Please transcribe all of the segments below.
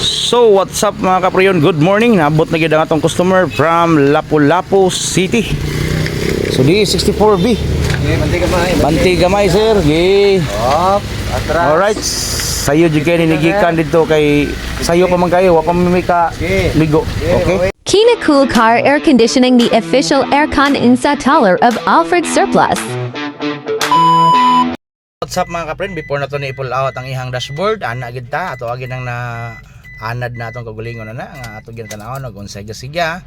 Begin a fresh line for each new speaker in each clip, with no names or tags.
So what's up mga kapriyon, good morning. Naabot na gid ang atong customer from Lapu-Lapu City. So di 64B. Banti gamay sir. Gi.
Atras.
Alright. Sayo jud kay ninigikan dito kay sayo pa man kayo, wa pa may ka ligo. Okay?
Kina Cool Car Air Conditioning, the official aircon installer of Alfred Surplus.
What's up mga kapriyon, before na to ni i-pull out ang ihang dashboard, ana gid ta ato agi nang na anad na atong kagulingon na nga ato ginatanawon og unsay gasiga.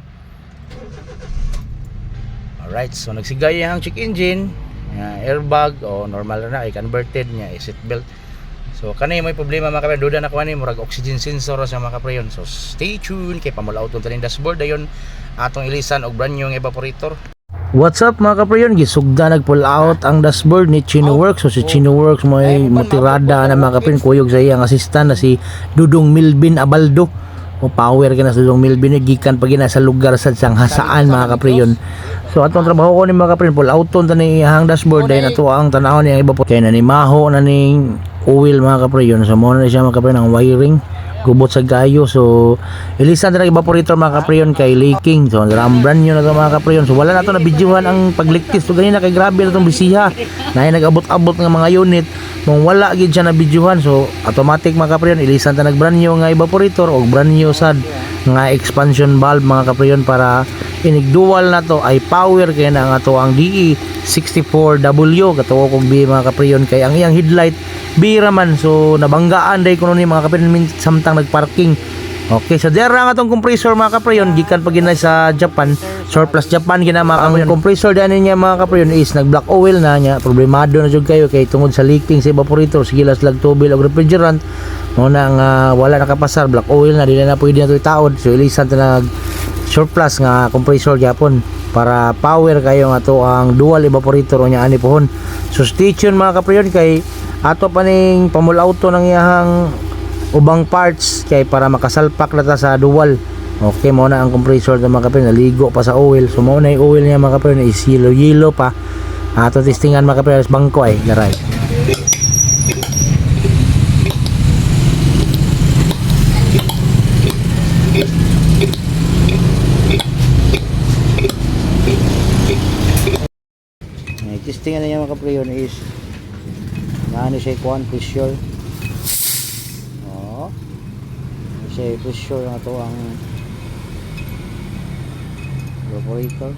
Alright, so nagsigay ang check engine, airbag o normal na ay converted niya seat belt. So kanay may problema mga kapriyon, duda na ko ani murag oxygen sensor sa mga kapriyon. So stay tuned kay pamulaw to taning dashboard dayon atong ilisan og brand new evaporator. What's up mga kapriyon, gisugda nag-pull out ang dashboard ni Chinoworks. So si Chinoworks may motirada na mga kapriyon, kuyog sa iyang assistant na si Dudong Milvin Abaldo. O power ka na sa Dudong Milvin, gikan pag sa lugar sa hasaan mga kapriyon. So atong trabaho ko ni mga kapriyon, pull out to ni ihang dashboard dahil ato ang tanaw niya iba po. Kaya nanimaho na ning oil mga kapriyon. So muna na siya mga kapriyon ang wiring gubot sa gayo. So ilisan na evaporator mga kapriyon kay leaking. So brand new na ito mga kapriyon. So wala na ito na bidyuhan ang pagliktis. So ganyan na kay grabe na itong bisiha na nag-abot-abot ng mga unit mong wala gid siya na bidyuhan. So automatic mga kapriyon, ilisan na brand new nga evaporator o brand new sad nga expansion valve mga kapriyon para inigdual na to ay power kaya na nga to ang DE64W katuo kog bi mga kapriyon kay ang iyang headlight bira man. So nabanggaan day kuno ni mga kapriyon samtang nagparking. Okay, so dera nga tong compressor mga kapriyon gikan pag ginay sa Japan, surplus Japan ginama ang compressor dani niya mga kapriyon is nag black oil na niya, problemado na jud kayo kay tungod sa leaking sa evaporator, sige lag tubil og refrigerant mo na nga wala nakapasar black oil na dili na pwede na to itaod. So ilisan ta nag surplus nga compressor gyapon para power kayo nga to ang dual evaporator o nya ani pohon. So stay tuned mga kapriyon kay ato pa ning pamulauto ng iyahang ubang parts kay para makasalpak na ta sa dual. Okay, mo na ang compressor ng mga kapriyon, naligo pa sa oil. So mo na yung oil niya mga kapriyon is yellow pa. Ato testingan mga kapriyon sa bangko ay garay. Testingan na niya mga kapriyon is ano siya kuhan pressure. Siya pressure na to ang evaporator.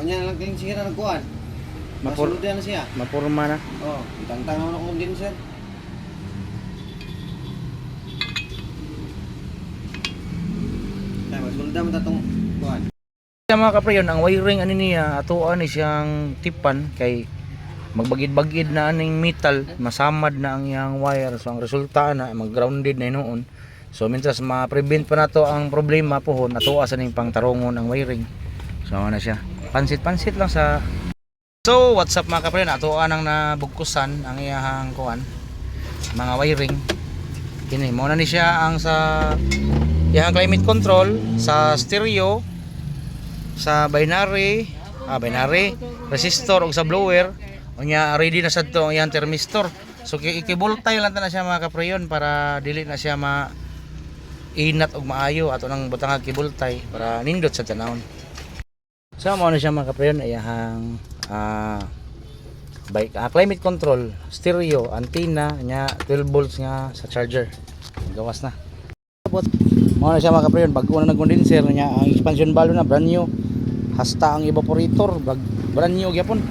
Nya lang kayong sira ng kuhan. Masulod na siya.
Mapurma na.
Oh, tangtang na condenser. Ay, masulod na tatong kuhan.
Mga kapriyon, ang wiring ani niya atuan ni siyang tipan kay magbagid-bagid na aning metal, masamad na ang iyang wire. So ang resulta na mag-grounded na noon. So mintas ma-prevent pa nato ang problema pohon atuwa sa ning pangtarungon ang wiring. So na siya. Pansit-pansit lang sa. So what's up mga kapriyon, atuan ang nabugkusan ang iyang kuan mga wiring. Kini mo na ni siya ang sa iyang climate control sa stereo, sa binary, resistor ug sa blower. Unya ready na sad to ang iyang thermistor. So ikiboltay lang ta na siya mga kapriyon para dili na siya inat og maayo ato nang butang kiboltay para nindot sa tanawon. So mao na siya mga kapriyon ayang climate control, stereo, antenna nya 12 volts nga sa charger. Gawas na. Mao na siya mga kapriyon, bag-o na nag-condenser nya ang expansion valve na brand new. Hasta ang evaporator brand new gyapon.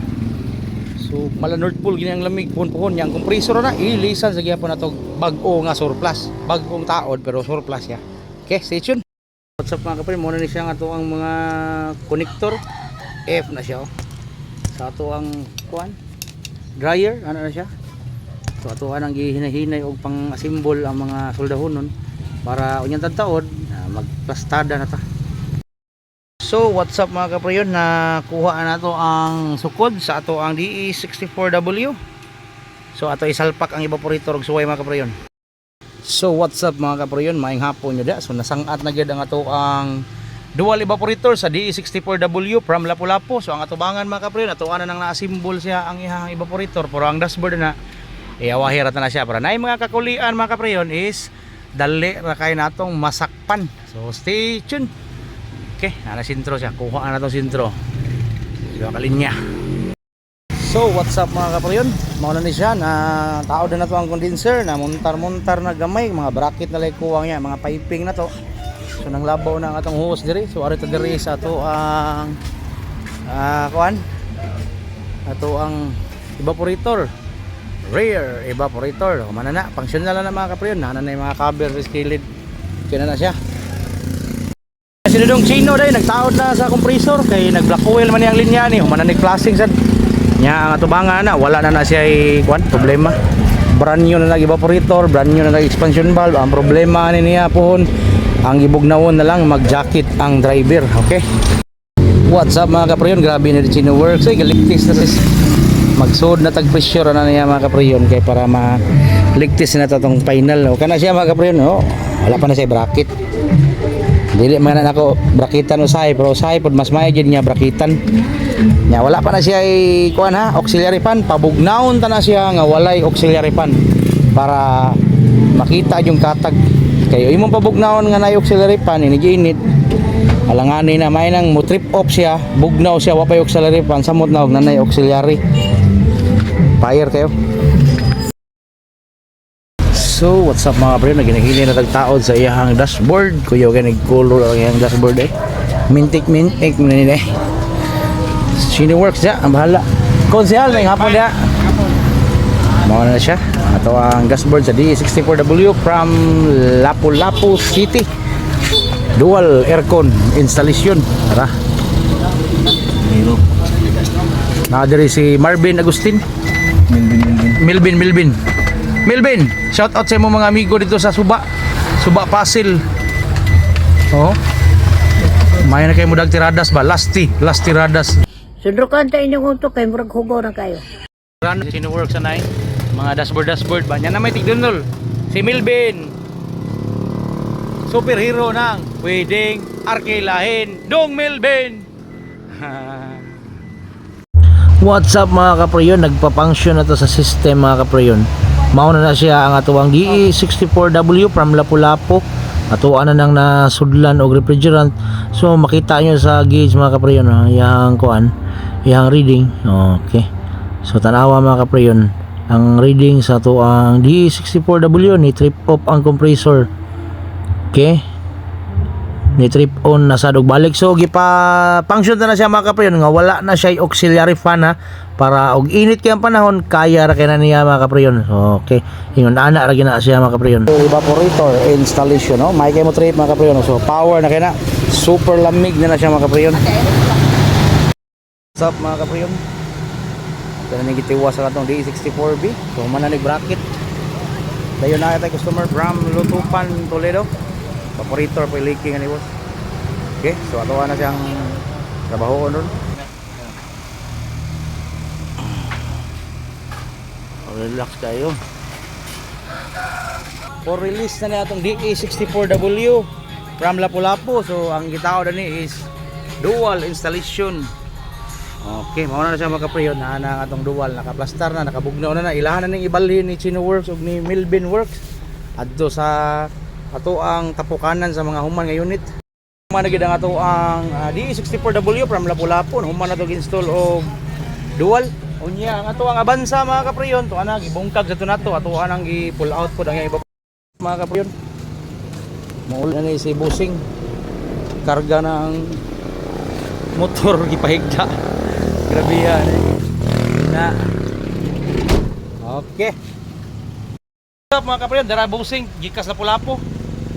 So mala North Pole gini ang lamig puhon-puhon yang compressor na ilisan sa gyapon nato bag-o nga surplus. Bag-ong taod pero surplus ya. Okay, stay tuned. What's up mga kapriyon, mo na ni siya nga to ang mga connector F na siya. Sa ato ang kuan dryer ano na siya. So ato ang gihinay-hinay og pang-assemble ang mga soldahonon para unyang tagtaod magplastada na ta. So what's up mga kapriyon, nakuha na to ang sukod sa ato ang DE64W. So ato isalpak ang evaporator og suway mga kapriyon. So what's up mga kapriyon, maayong hapon nyo da. So nasangat na gyud ang ato ang dual evaporator sa DE64W from Lapu-Lapu. So ang atubangan mga kapriyon, atuanan nang na-assemble siya ang ihang evaporator, pero ang dashboard na iawahira na siya para na mga kakulian mga kapriyon is dali ra kay natong masakpan. So stay tuned. Okay, ana sintro siya, kuha na tong sintro. Dito ka linya. So what's up mga kapriyon, mauna ni siya na tao na to ang condenser na muntar na gamay, mga bracket na like kuwang niya, mga piping na to. So nang labaw na ang atong hose diri. So ari ta diri sa ato ang kuan, ato ang evaporator, rear evaporator. Humana na, functional na mga kapriyon, nana na yung mga cover sa skillet. Kaya na siya. Sinudong chino dahil nagtaod na sa compressor kay nag black oil man yang linya ni, humana nag-flashing sad. Nya ang atubangan na wala na siya kuan problema. Brand new na nag-evaporator, brand new na nag-expansion valve. Ang problema ni niya pohon ang ibugnawon na lang mag-jacket ang driver. Okay. What's up mga kapriyon, grabe na chino works. Ay galigtis na sis. Magsud na tag pressure na niya mga kapriyon kay para ma-ligtis na tatong final. O kana siya mga kapriyon, oh. Wala pa na siya bracket. Dili man na ako brakitan usahay, pero usahay pod mas mayo gid niya brakitan. Nya wala pa na siya kuan ha, auxiliary fan, pabugnaon ta na siya nga walay auxiliary fan para makita yung katag. Kayo imong pabugnaon nga nay auxiliary fan ini alangani na may nang mo trip off siya, bugnaw siya wa pa auxiliary fan, samot na og nanay auxiliary. Fire kayo. So what's up mga pre, naginahili na tagtaod sa iyang dashboard. Kuya ka nag-color ang iyang dashboard eh. Mintik mo na nila eh. Sino works siya, ang bahala. Konsehal, may hapon niya. Mauna na siya. Ito ang dashboard sa DE64W from Lapu-Lapu City. Dual aircon installation. Tara. Nakadiri si Marvin Agustin. Melvin, shout out sa mga amigo dito sa Suba Pasil. Oh. May na kayo mudag tiradas ba? Last tiradas.
Sundrukan tayo inyong untok kay murag hugo na kayo.
Sino work sa nine? Mga dashboard ba? Yan na may tigdunol. Si Melvin. Superhero ng pwedeng arkilahin. Dong Melvin. What's up mga kapriyon? Nagpa-function na to sa system mga kapriyon. Mauna na siya ang atuang DE64W from Lapu-Lapu. Atuan na nang nasudlan og refrigerant. So makita nyo sa gauge mga kapriyon, yang kuan, yang reading. Okay. So tanawa mga kapriyon, ang reading sa atuang DE64W ni trip off ang compressor. Okay. Ni trip on na sad og balik. So gipa function na siya mga kapriyon nga wala na siya auxiliary fan ha, para og init kay ang panahon kaya ra kay na niya mga kapriyon. Okay, ingon ana ra gina siya mga kapriyon. Evaporator installation no, may kay mo trip mga kapriyon. So power na kay na, super lamig na siya mga kapriyon. What's up mga kapriyon? Ito na gitiwa sa katong DE64B. So mananig bracket. Dayon na tay customer from Lutupan, Toledo. Evaporator pa leaking ani boss. Okay, so ato na siyang trabaho nun. Relax kayo. For release na itong DE64W from Lapu-Lapu. So ang gitao na ni is dual installation. Okay, mauna na siya makapriyon na ang atong dual, nakaplastar na, nakabugnaw na, ilahan na ning ibalhin ni Chino Works ug ni Melvin Works adto sa ato ang tapukanan sa mga human nga unit. Human na gid ang ato ang DE64W from Lapu-Lapu. Human na to install og dual. Unya ang ato ang abansa mga kapriyon, to ana gibungkag sa nato, ato anang gi-pull out pod ang iba mga kapriyon. Maul na ni si busing. Karga na ang motor gipahigda. Grabe yan eh. Na. Okay. What's up mga kapriyon, dara busing gikas Lapu-Lapu.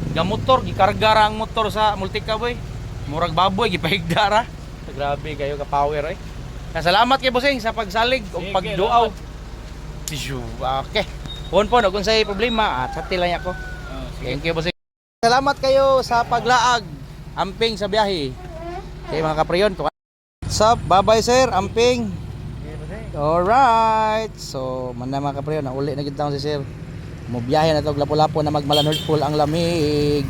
Ga motor gikarga ra ang motor sa multikaboy. Murag baboy gipahigda ra. Grabe kayo ka power eh. Salamat kay Bossing sa pagsalig o pagduaw. Okay. Pon kung say problema at sa lang ako. Thank you Bossing. Salamat kayo sa paglaag. Amping sa biyahe. Okay mga kapriyon. What's up? Bye-bye sir. Amping. Alright. So, man na mga kapriyon. Nauli na kita si sir. Mubiyahe na ito. Lapu-Lapu na magmalanod full ang lamig.